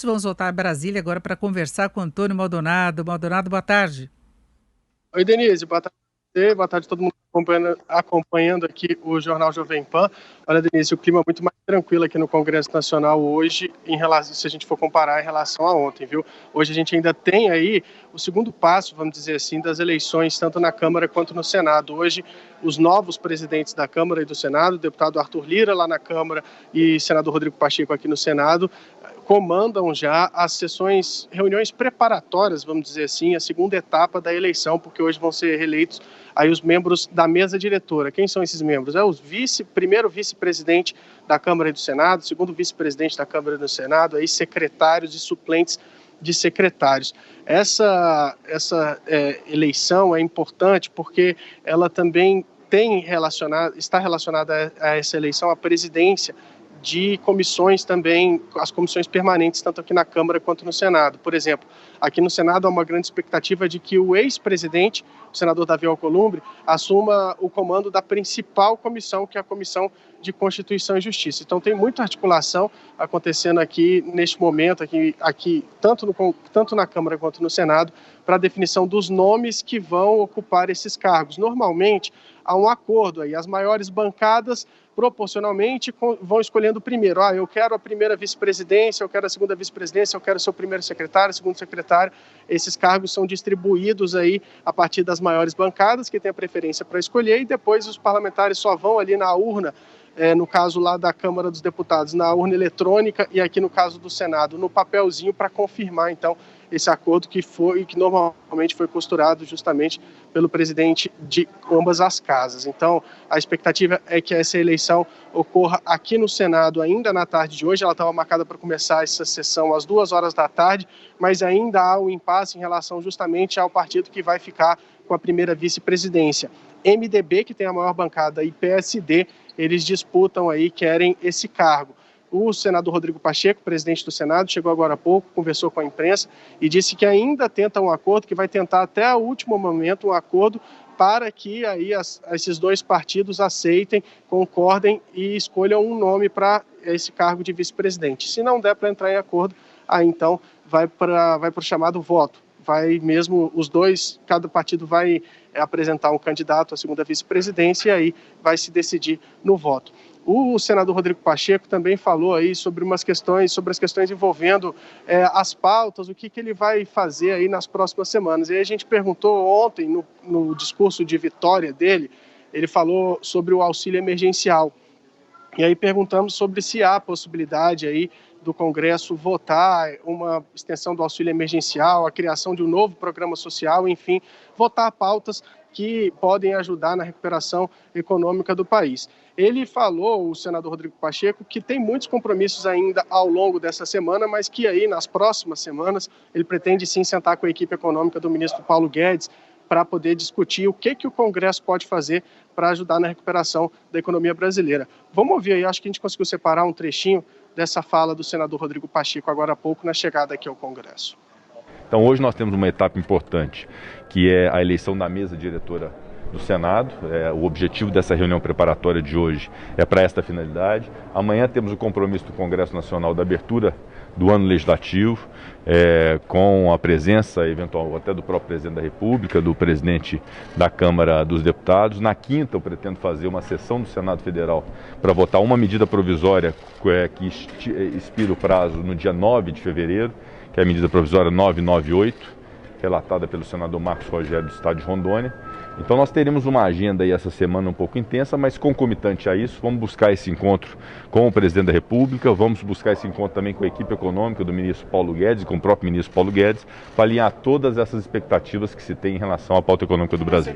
Vamos voltar a Brasília agora para conversar com Antônio Maldonado. Maldonado, boa tarde. Oi, Denise, boa tarde a você, boa tarde a todo mundo acompanhando aqui o Jornal Jovem Pan. Olha, Denise, o clima é muito mais tranquilo aqui no Congresso Nacional hoje, em relação, se a gente for comparar em relação a ontem, viu? Hoje a gente ainda tem aí o segundo passo, vamos dizer assim, das eleições, tanto na Câmara quanto no Senado. Hoje, os novos presidentes da Câmara e do Senado, o deputado Arthur Lira lá na Câmara e o senador Rodrigo Pacheco aqui no Senado, comandam já as sessões, reuniões preparatórias, vamos dizer assim, a segunda etapa da eleição, porque hoje vão ser reeleitos aí os membros da mesa diretora. Quem são esses membros? É o primeiro vice-presidente da Câmara e do Senado, segundo vice-presidente da Câmara e do Senado, aí secretários e suplentes de secretários. Essa eleição é importante porque ela também está relacionada a essa eleição à presidência de comissões também, as comissões permanentes, tanto aqui na Câmara quanto no Senado. Por exemplo, aqui no Senado há uma grande expectativa de que o ex-presidente, o senador Davi Alcolumbre, assuma o comando da principal comissão, que é a Comissão de Constituição e Justiça. Então tem muita articulação acontecendo aqui neste momento, aqui tanto na Câmara quanto no Senado, para a definição dos nomes que vão ocupar esses cargos. Normalmente há um acordo aí, as maiores bancadas proporcionalmente vão escolhendo primeiro. Eu quero a primeira vice-presidência, eu quero a segunda vice-presidência, eu quero ser o primeiro secretário, segundo secretário. Esses cargos são distribuídos aí a partir das maiores bancadas, que têm a preferência para escolher, e depois os parlamentares só vão ali na urna, no caso lá da Câmara dos Deputados, na urna eletrônica, e aqui no caso do Senado, no papelzinho, para confirmar, então, esse acordo que normalmente foi costurado justamente pelo presidente de ambas as casas. Então, a expectativa é que essa eleição ocorra aqui no Senado ainda na tarde de hoje. Ela estava marcada para começar essa sessão às 2 horas da tarde, mas ainda há um impasse em relação justamente ao partido que vai ficar com a primeira vice-presidência. MDB, que tem a maior bancada, e PSD, eles disputam aí, querem esse cargo. O senador Rodrigo Pacheco, presidente do Senado, chegou agora há pouco, conversou com a imprensa e disse que ainda tenta um acordo, que vai tentar até o último momento um acordo para que aí esses dois partidos aceitem, concordem e escolham um nome para esse cargo de vice-presidente. Se não der para entrar em acordo, aí então vai para o chamado voto. Vai mesmo os dois, cada partido vai apresentar um candidato à segunda vice-presidência e aí vai se decidir no voto. O senador Rodrigo Pacheco também falou aí sobre as questões envolvendo as pautas, o que ele vai fazer aí nas próximas semanas. E aí a gente perguntou ontem, no discurso de vitória dele, ele falou sobre o auxílio emergencial. E aí perguntamos sobre se há possibilidade aí do Congresso votar uma extensão do auxílio emergencial, a criação de um novo programa social, enfim, votar pautas que podem ajudar na recuperação econômica do país. Ele falou, o senador Rodrigo Pacheco, que tem muitos compromissos ainda ao longo dessa semana, mas que aí nas próximas semanas ele pretende sim sentar com a equipe econômica do ministro Paulo Guedes para poder discutir o que o Congresso pode fazer para ajudar na recuperação da economia brasileira. Vamos ouvir aí, acho que a gente conseguiu separar um trechinho dessa fala do senador Rodrigo Pacheco agora há pouco na chegada aqui ao Congresso. Então hoje nós temos uma etapa importante, que é a eleição da mesa diretora do Senado. O objetivo dessa reunião preparatória de hoje é para esta finalidade. Amanhã temos o compromisso do Congresso Nacional da abertura do ano legislativo, com a presença eventual até do próprio presidente da República, do presidente da Câmara dos Deputados. Na quinta eu pretendo fazer uma sessão do Senado Federal para votar uma medida provisória que expira o prazo no dia 9 de fevereiro, que é a medida provisória 998, relatada pelo senador Marcos Rogério do estado de Rondônia. Então nós teremos uma agenda aí essa semana um pouco intensa, mas concomitante a isso, vamos buscar esse encontro com o presidente da República, vamos buscar esse encontro também com a equipe econômica do ministro Paulo Guedes, com o próprio ministro Paulo Guedes, para alinhar todas essas expectativas que se tem em relação à pauta econômica do Brasil.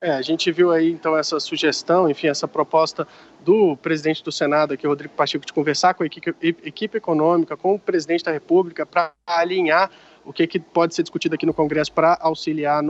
A gente viu aí então essa sugestão, enfim, essa proposta do presidente do Senado, aqui, Rodrigo Pacheco, de conversar com a equipe econômica, com o presidente da República, para alinhar o que pode ser discutido aqui no Congresso para auxiliar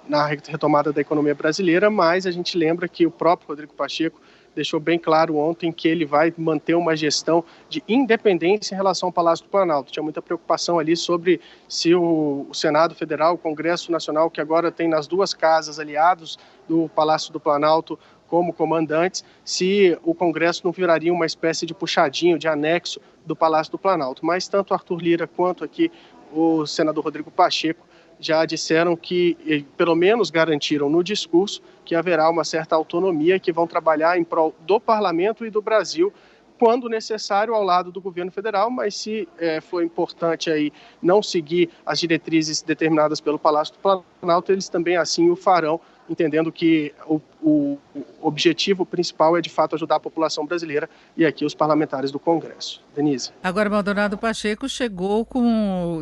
na retomada da economia brasileira, mas a gente lembra que o próprio Rodrigo Pacheco deixou bem claro ontem que ele vai manter uma gestão de independência em relação ao Palácio do Planalto. Tinha muita preocupação ali sobre se o Senado Federal, o Congresso Nacional, que agora tem nas duas casas aliados do Palácio do Planalto, como comandantes, se o Congresso não viraria uma espécie de puxadinho, de anexo do Palácio do Planalto. Mas tanto Arthur Lira quanto aqui o senador Rodrigo Pacheco já disseram que, pelo menos garantiram no discurso, que haverá uma certa autonomia, que vão trabalhar em prol do Parlamento e do Brasil, quando necessário, ao lado do governo federal, mas se for importante aí não seguir as diretrizes determinadas pelo Palácio do Planalto, eles também assim o farão, entendendo que o objetivo principal é, de fato, ajudar a população brasileira e aqui os parlamentares do Congresso. Denise. Agora, Maldonado Pacheco chegou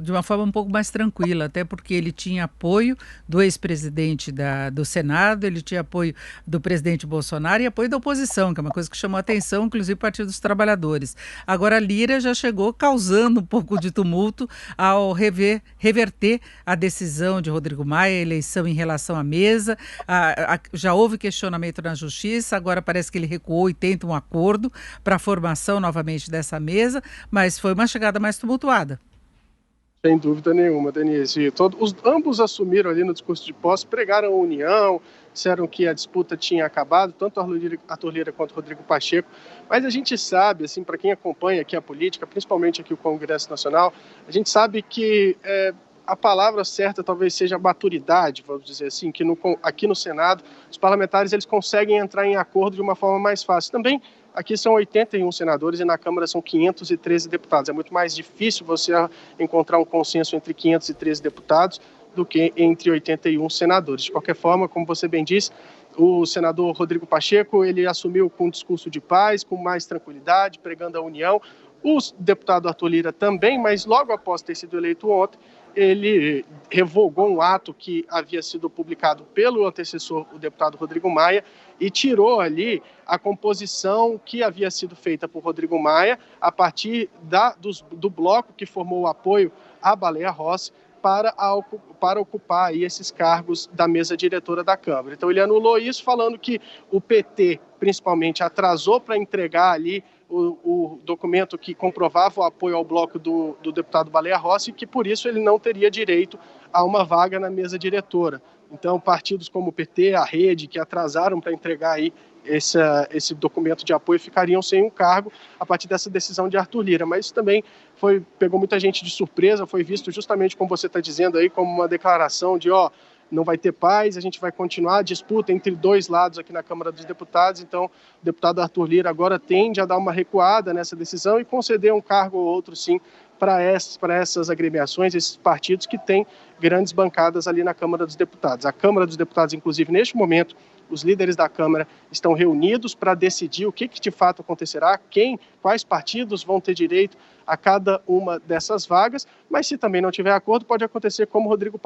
de uma forma um pouco mais tranquila, até porque ele tinha apoio do ex-presidente do Senado, ele tinha apoio do presidente Bolsonaro e apoio da oposição, que é uma coisa que chamou a atenção, inclusive o Partido dos Trabalhadores. Agora, Lira já chegou causando um pouco de tumulto ao reverter a decisão de Rodrigo Maia, a eleição em relação à mesa. Já houve questionamento na Justiça, agora parece que ele recuou e tenta um acordo para a formação novamente dessa mesa, mas foi uma chegada mais tumultuada. Sem dúvida nenhuma, Denise. Ambos assumiram ali no discurso de posse, pregaram a união, disseram que a disputa tinha acabado, tanto Arthur Lira quanto Rodrigo Pacheco, mas a gente sabe, assim, para quem acompanha aqui a política, principalmente aqui o Congresso Nacional, a gente sabe que a palavra certa talvez seja maturidade, vamos dizer assim, que aqui no Senado os parlamentares eles conseguem entrar em acordo de uma forma mais fácil. Também aqui são 81 senadores e na Câmara são 513 deputados. É muito mais difícil você encontrar um consenso entre 513 deputados do que entre 81 senadores. De qualquer forma, como você bem disse, o senador Rodrigo Pacheco ele assumiu com um discurso de paz, com mais tranquilidade, pregando a união. O deputado Arthur Lira também, mas logo após ter sido eleito ontem, ele revogou um ato que havia sido publicado pelo antecessor, o deputado Rodrigo Maia, e tirou ali a composição que havia sido feita por Rodrigo Maia a partir do bloco que formou o apoio à Baleia Rossi para ocupar aí esses cargos da mesa diretora da Câmara. Então ele anulou isso falando que o PT, principalmente, atrasou para entregar ali o documento que comprovava o apoio ao bloco do deputado Baleia Rossi e que, por isso, ele não teria direito a uma vaga na mesa diretora. Então, partidos como o PT, a Rede, que atrasaram para entregar aí esse documento de apoio, ficariam sem um cargo a partir dessa decisão de Arthur Lira. Mas isso também pegou muita gente de surpresa, foi visto justamente como você está dizendo aí, como uma declaração de, não vai ter paz, a gente vai continuar a disputa entre dois lados aqui na Câmara dos Deputados. Então, o deputado Arthur Lira agora tende a dar uma recuada nessa decisão e conceder um cargo ou outro, sim, para essas agremiações, esses partidos que têm grandes bancadas ali na Câmara dos Deputados. A Câmara dos Deputados, inclusive, neste momento, os líderes da Câmara estão reunidos para decidir o que de fato acontecerá, quais partidos vão ter direito a cada uma dessas vagas, mas se também não tiver acordo, pode acontecer como o Rodrigo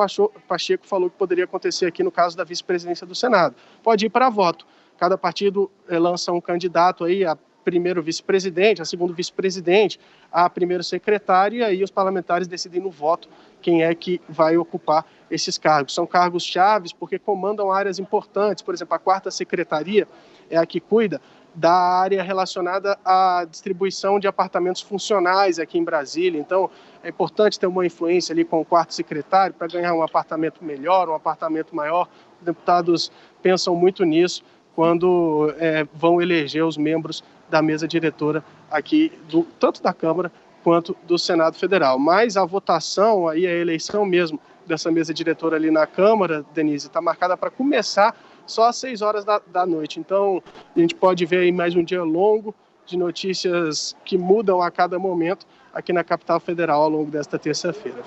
Pacheco falou que poderia acontecer aqui no caso da vice-presidência do Senado. Pode ir para voto. Cada partido lança um candidato aí a primeiro vice-presidente, a segundo vice-presidente, a primeiro secretário, e aí os parlamentares decidem no voto quem é que vai ocupar esses cargos. São cargos chaves porque comandam áreas importantes. Por exemplo, a quarta secretaria é a que cuida da área relacionada à distribuição de apartamentos funcionais aqui em Brasília. Então, é importante ter uma influência ali com o quarto secretário para ganhar um apartamento melhor, um apartamento maior. Os deputados pensam muito nisso quando vão eleger os membros da mesa diretora aqui, tanto da Câmara quanto do Senado Federal. Mas a votação, aí a eleição mesmo dessa mesa diretora ali na Câmara, Denise, está marcada para começar só às 6 horas da noite. Então, a gente pode ver aí mais um dia longo de notícias que mudam a cada momento aqui na capital federal ao longo desta terça-feira.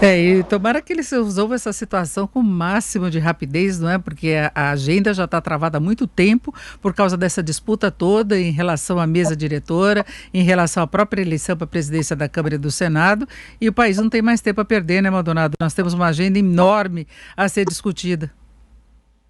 E tomara que eles resolvam essa situação com o máximo de rapidez, não é? Porque a agenda já está travada há muito tempo por causa dessa disputa toda em relação à mesa diretora, em relação à própria eleição para a presidência da Câmara e do Senado, e o país não tem mais tempo a perder, né, Maldonado? Nós temos uma agenda enorme a ser discutida.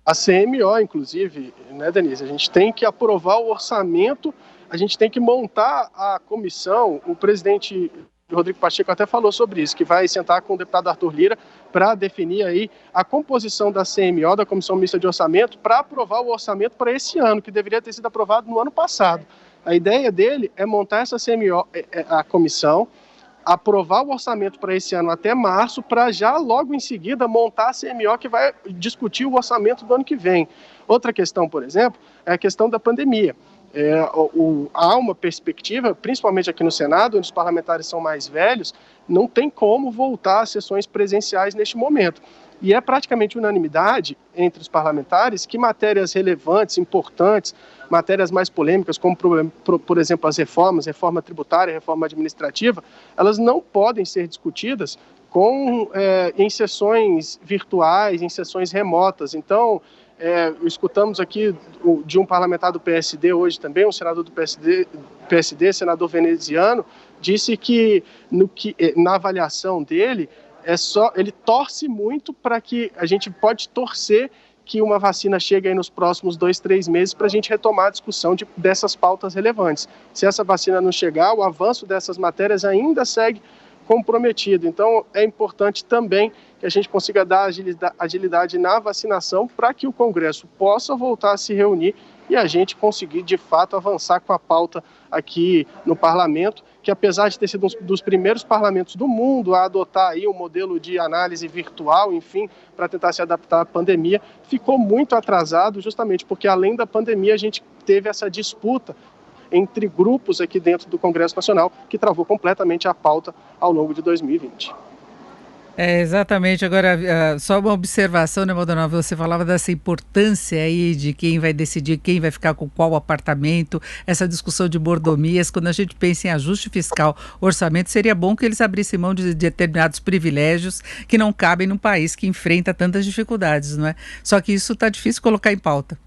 A CMO, inclusive, né, Denise? A gente tem que aprovar o orçamento, a gente tem que montar a comissão. O presidente Rodrigo Pacheco até falou sobre isso, que vai sentar com o deputado Arthur Lira para definir aí a composição da CMO, da Comissão Mista de Orçamento, para aprovar o orçamento para esse ano, que deveria ter sido aprovado no ano passado. A ideia dele é montar essa CMO, a comissão, aprovar o orçamento para esse ano até março, para já logo em seguida montar a CMO que vai discutir o orçamento do ano que vem. Outra questão, por exemplo, é a questão da pandemia. Há uma perspectiva, principalmente aqui no Senado, onde os parlamentares são mais velhos, não tem como voltar às sessões presenciais neste momento. E é praticamente unanimidade entre os parlamentares que matérias relevantes, importantes, matérias mais polêmicas, como, por exemplo, as reformas, reforma tributária, reforma administrativa, elas não podem ser discutidas em sessões virtuais, em sessões remotas. Então, escutamos aqui de um parlamentar do PSD hoje também, um senador do PSD, senador veneziano, disse que na avaliação dele, ele torce muito para que a gente pode torcer que uma vacina chegue aí nos próximos 2, 3 meses para a gente retomar a discussão dessas pautas relevantes. Se essa vacina não chegar, o avanço dessas matérias ainda segue comprometido. Então, é importante também que a gente consiga dar agilidade na vacinação para que o Congresso possa voltar a se reunir e a gente conseguir, de fato, avançar com a pauta aqui no Parlamento, que apesar de ter sido um dos primeiros parlamentos do mundo a adotar aí um modelo de análise virtual, enfim, para tentar se adaptar à pandemia, ficou muito atrasado justamente porque, além da pandemia, a gente teve essa disputa entre grupos aqui dentro do Congresso Nacional, que travou completamente a pauta ao longo de 2020. Exatamente. Agora, só uma observação, né, Maldonado? Você falava dessa importância aí de quem vai decidir, quem vai ficar com qual apartamento, essa discussão de mordomias. Quando a gente pensa em ajuste fiscal, orçamento, seria bom que eles abrissem mão de determinados privilégios que não cabem num país que enfrenta tantas dificuldades, não é? Só que isso está difícil colocar em pauta.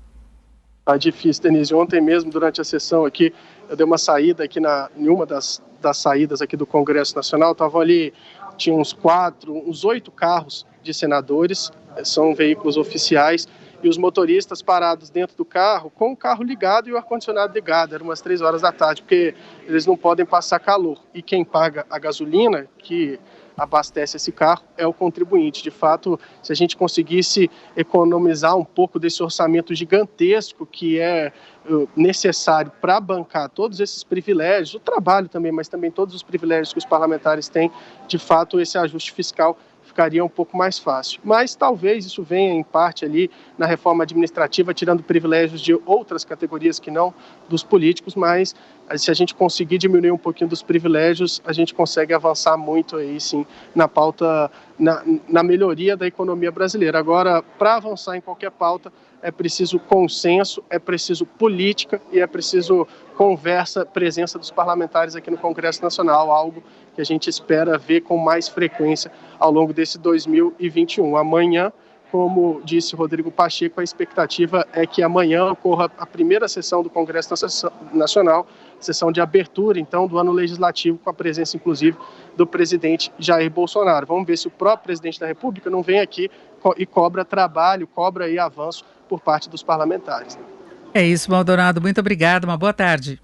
Tá difícil, Denise. Ontem mesmo, durante a sessão aqui, eu dei uma saída aqui em uma das saídas aqui do Congresso Nacional, estavam ali, tinha uns 8 carros de senadores, são veículos oficiais, e os motoristas parados dentro do carro, com o carro ligado e o ar-condicionado ligado, eram umas 3 horas da tarde, porque eles não podem passar calor. E quem paga a gasolina, que abastece esse carro, é o contribuinte. De fato, se a gente conseguisse economizar um pouco desse orçamento gigantesco que é necessário para bancar todos esses privilégios, o trabalho também, mas também todos os privilégios que os parlamentares têm, de fato, esse ajuste fiscal ficaria um pouco mais fácil. Mas talvez isso venha em parte ali na reforma administrativa, tirando privilégios de outras categorias que não dos políticos, mas se a gente conseguir diminuir um pouquinho dos privilégios, a gente consegue avançar muito aí sim na pauta, na melhoria da economia brasileira. Agora, para avançar em qualquer pauta, é preciso consenso, é preciso política e é preciso conversa, presença dos parlamentares aqui no Congresso Nacional, algo que a gente espera ver com mais frequência ao longo desse 2021. Amanhã, como disse Rodrigo Pacheco, a expectativa é que amanhã ocorra a primeira sessão do Congresso Nacional, sessão de abertura, então, do ano legislativo, com a presença, inclusive, do presidente Jair Bolsonaro. Vamos ver se o próprio presidente da República não vem aqui e cobra trabalho, cobra aí avanço por parte dos parlamentares. É isso, Maldonado. Muito obrigado. Uma boa tarde.